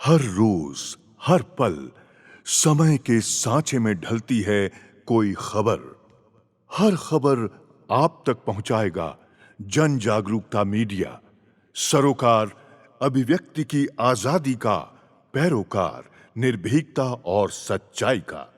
हर रोज, हर पल समय के सांचे में ढलती है कोई खबर। हर खबर आप तक पहुंचाएगा जन जागरूकता मीडिया, सरोकार अभिव्यक्ति की आजादी का पैरोकार, निर्भीकता और सच्चाई का।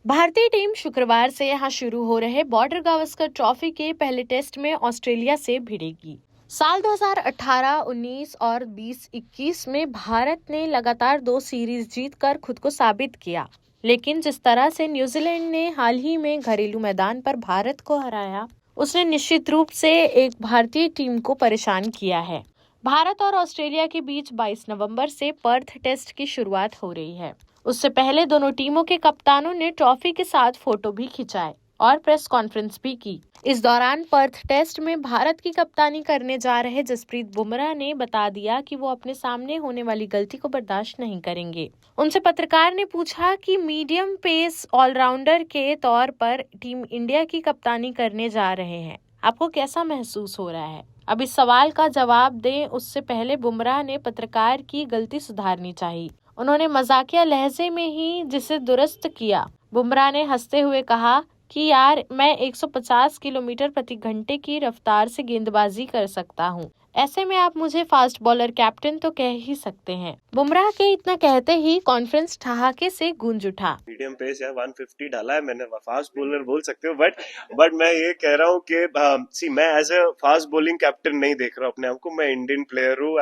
भारतीय टीम शुक्रवार से यहां शुरू हो रहे बॉर्डर गावस्कर ट्रॉफी के पहले टेस्ट में ऑस्ट्रेलिया से भिड़ेगी। साल 2018, 19 और 20-21 में भारत ने लगातार 2 सीरीज जीतकर खुद को साबित किया, लेकिन जिस तरह से न्यूजीलैंड ने हाल ही में घरेलू मैदान पर भारत को हराया, उसने निश्चित रूप से एक भारतीय टीम को परेशान किया है। भारत और ऑस्ट्रेलिया के बीच 22 नवंबर से पर्थ टेस्ट की शुरुआत हो रही है। उससे पहले दोनों टीमों के कप्तानों ने ट्रॉफी के साथ फोटो भी खिंचाए और प्रेस कॉन्फ्रेंस भी की। इस दौरान पर्थ टेस्ट में भारत की कप्तानी करने जा रहे जसप्रीत बुमराह ने बता दिया कि वो अपने सामने होने वाली गलती को बर्दाश्त नहीं करेंगे। उनसे पत्रकार ने पूछा कि मीडियम पेस ऑलराउंडर के तौर पर टीम इंडिया की कप्तानी करने जा रहे हैं, आपको कैसा महसूस हो रहा है? अब इस सवाल का जवाब दें उससे पहले बुमराह ने पत्रकार की गलती सुधारनी चाहिए। उन्होंने मजाकिया लहजे में ही जिसे दुरुस्त किया। बुमराह ने हंसते हुए कहा कि यार, मैं 150 किलोमीटर प्रति घंटे की रफ्तार से गेंदबाजी कर सकता हूँ। ऐसे में आप मुझे फास्ट बॉलर कैप्टन तो कह ही सकते हैं। बुमराह के इतना कहते ही कॉन्फ्रेंस ठहाके से गूंज उठा। मीडियम पेस है, 150 डाला है मैंने, फास्ट बॉलर बोल सकते हो, बट मैं ये कह रहा हूँ कि मैं as a fast bowling captain नहीं देख रहा हूँ अपने आप को। मैं इंडियन प्लेयर हूँ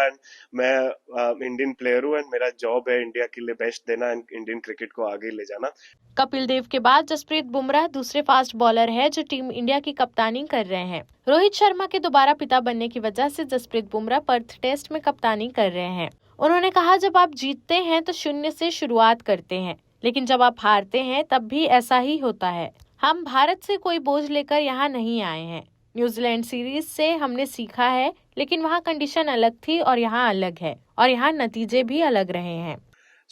एंड मेरा जॉब है इंडिया के लिए बेस्ट देना एंड इंडियन क्रिकेट को आगे ले जाना। कपिल देव के बाद जसप्रीत बुमराह दूसरे फास्ट बॉलर है जो टीम इंडिया की कप्तानी कर रहे हैं। रोहित शर्मा के दोबारा पिता बनने की वजह से जसप्रीत बुमराह पर्थ टेस्ट में कप्तानी कर रहे हैं। उन्होंने कहा, जब आप जीतते हैं तो शून्य से शुरुआत करते हैं, लेकिन जब आप हारते हैं तब भी ऐसा ही होता है। हम भारत से कोई बोझ लेकर यहाँ नहीं आए हैं। न्यूजीलैंड सीरीज से हमने सीखा है, लेकिन वहाँ कंडीशन अलग थी और यहाँ अलग है, और यहाँ नतीजे भी अलग रहे हैं।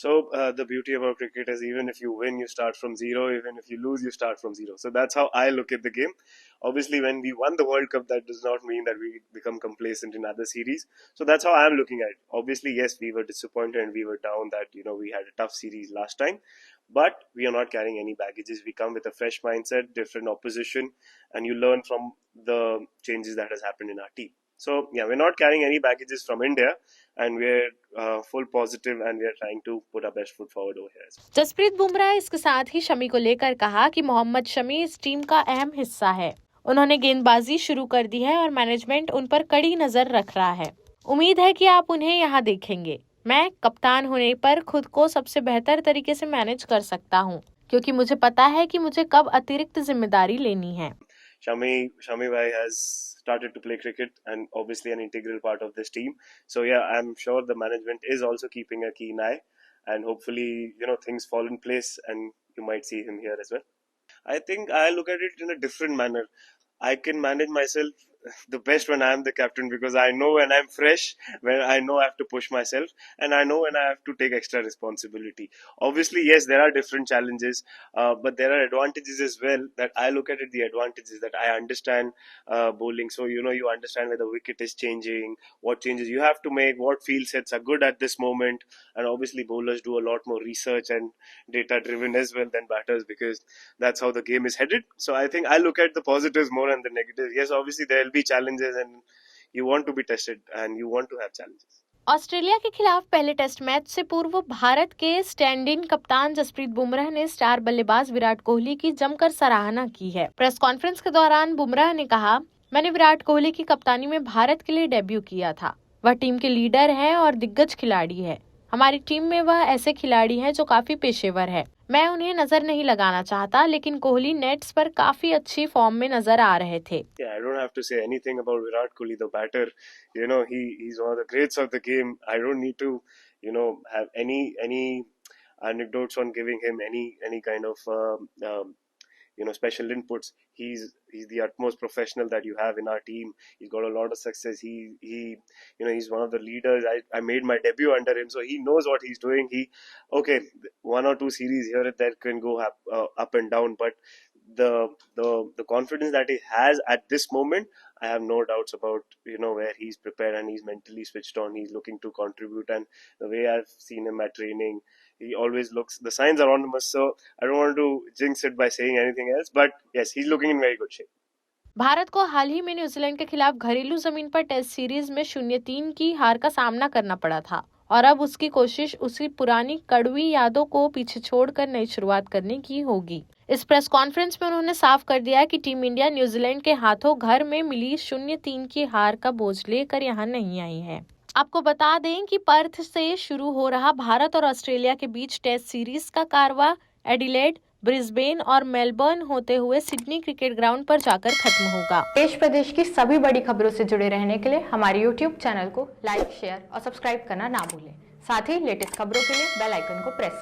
So the beauty about cricket is even if you win, you start from zero. Even if you lose, you start from zero. So that's how I look at the game. Obviously, when we won the World Cup, that does not mean that we become complacent in other series. So that's how I'm looking at it. Obviously, yes, we were disappointed and we were down that, we had a tough series last time. But we are not carrying any baggages. We come with a fresh mindset, different opposition, and you learn from the changes that has happened in our team. So yeah, we're not carrying any baggages from India, and we're full positive, and we are trying to put our best foot forward over here. Jasprit Bumrah इसके साथ ही शमी को लेकर कहा कि मोहम्मद शमी इस team का अहम हिस्सा है। उन्होंने गेंदबाजी शुरू कर दी है और मैनेजमेंट उन पर कड़ी नजर रख रहा है। उम्मीद है कि आप उन्हें यहाँ देखेंगे। मैं कप्तान होने पर खुद को सबसे बेहतर तरीके से मैनेज कर सकता हूँ, क्योंकि मुझे पता है कि मुझे कब अतिरिक्त जिम्मेदारी लेनी है। Shami bhai has started to play cricket and obviously an integral part of this team. So yeah, I'm sure the management is also keeping a keen eye, and hopefully, things fall in place and you might see him here as well. I think I look at it in a different manner. I can manage myself the best when I am the captain, because I know when I'm fresh, when I know I have to push myself, and I know when I have to take extra responsibility. Obviously, yes, there are different challenges, but there are advantages as well. That I look at it, the advantages that I understand bowling. So you understand where the wicket is changing, what changes you have to make, what field sets are good at this moment, and obviously bowlers do a lot more research and data driven as well than batters, because that's how the game is headed. So I think I look at the positives more than the negatives. Yes, obviously there will be challenges, and you want to be tested and you want to have challenges. Australia के खिलाफ पहले test match से पूर्व भारत के stand in कप्तान जसप्रीत बुमराह ने star बल्लेबाज विराट कोहली की जमकर सराहना की है। प्रेस कॉन्फ्रेंस के दौरान बुमराह ने कहा, मैंने विराट कोहली की कप्तानी में भारत के लिए डेब्यू किया था। वह टीम के लीडर हैं और दिग्गज खिलाड़ी है। हमारी टीम में वह ऐसे खिलाड़ी हैं जो काफी पेशेवर है। मैं उन्हें नजर नहीं लगाना चाहता, लेकिन कोहली नेट्स पर काफी अच्छी फॉर्म में नजर आ रहे थे। Yeah, I don't have to say anything about Virat Kohli, the batter. He's one of the greats of the game. I don't need to, have any anecdotes on giving him any kind of special inputs. He's the utmost professional that you have in our team. He's got a lot of success. He's one of the leaders. I made my debut under him, so he knows what he's doing. One or two series here and there can go up and down, but the confidence that he has at this moment, I have no doubts about where he's prepared and he's mentally switched on. He's looking to contribute, and the way I've seen him at training, he always looks. The signs are on him, so I don't want to jinx it by saying anything else. But yes, he's looking in very good shape. Bharat को हाल ही में New Zealand के खिलाफ घरेलू जमीन पर test series में 0-3 की हार का सामना करना पड़ा था और अब उसकी कोशिश उसी पुरानी कड़वी यादों को पीछे छोड़कर नई शुरुआत करने की होगी। इस प्रेस कॉन्फ्रेंस में उन्होंने साफ कर दिया कि टीम इंडिया न्यूजीलैंड के हाथों घर में मिली 0-3 की हार का बोझ लेकर यहां नहीं आई है। आपको बता दें कि पर्थ से शुरू हो रहा भारत और ऑस्ट्रेलिया के बीच टेस्ट सीरीज का कारवा एडिलेड, ब्रिस्बेन और मेलबर्न होते हुए सिडनी क्रिकेट ग्राउंड पर जाकर खत्म होगा। देश प्रदेश की सभी बड़ी खबरों से जुड़े रहने के लिए हमारे YouTube चैनल को लाइक, शेयर और सब्सक्राइब करना ना भूलें। साथ ही लेटेस्ट खबरों के लिए बेल आइकन को प्रेस